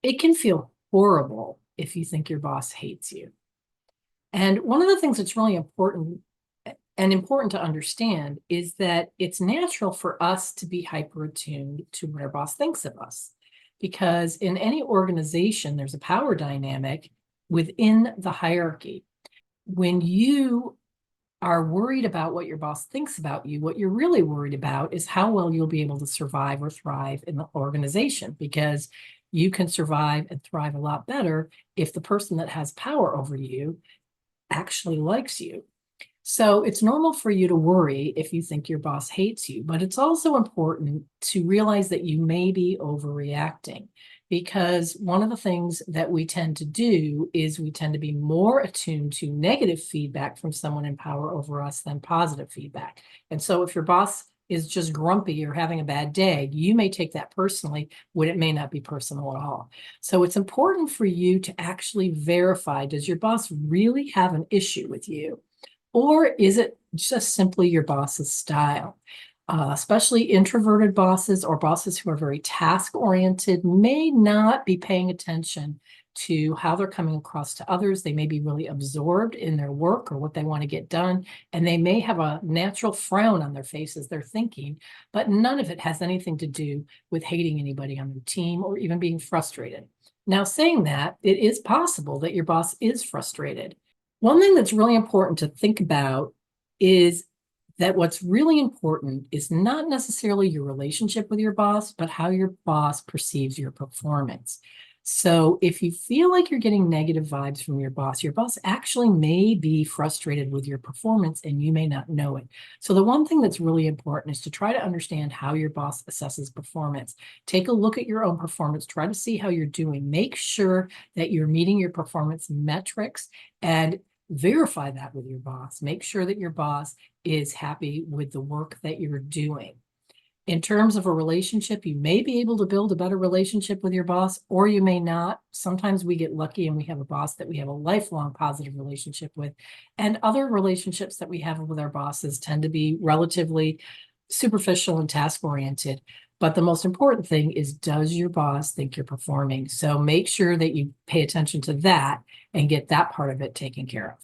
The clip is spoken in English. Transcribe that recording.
It can feel horrible if you think your boss hates you. And one of the things that's really important to understand is that it's natural for us to be hyper attuned to what our boss thinks of us. Because in any organization, there's a power dynamic within the hierarchy. When you are worried about what your boss thinks about you, what you're really worried about is how well you'll be able to survive or thrive in the organization, because you can survive and thrive a lot better if the person that has power over you actually likes you. So it's normal for you to worry if you think your boss hates you, but it's also important to realize that you may be overreacting, because one of the things that we tend to do is we tend to be more attuned to negative feedback from someone in power over us than positive feedback. And so if your boss is just grumpy or having a bad day, you may take that personally when it may not be personal at all. So it's important for you to actually verify, does your boss really have an issue with you? Or is it just simply your boss's style? Especially introverted bosses or bosses who are very task oriented may not be paying attention to how they're coming across to others. They may be really absorbed in their work or what they want to get done, and they may have a natural frown on their face as they're thinking, but none of it has anything to do with hating anybody on their team or even being frustrated. Now, saying that, it is possible that your boss is frustrated. One thing that's really important to think about is that what's really important is not necessarily your relationship with your boss, but how your boss perceives your performance. So if you feel like you're getting negative vibes from your boss actually may be frustrated with your performance and you may not know it. So the one thing that's really important is to try to understand how your boss assesses performance. Take a look at your own performance, try to see how you're doing. Make sure that you're meeting your performance metrics and verify that with your boss. Make sure that your boss is happy with the work that you're doing. In terms of a relationship, you may be able to build a better relationship with your boss, or you may not. Sometimes we get lucky and we have a boss that we have a lifelong positive relationship with. And other relationships that we have with our bosses tend to be relatively superficial and task oriented. But the most important thing is, does your boss think you're performing? So make sure that you pay attention to that and get that part of it taken care of.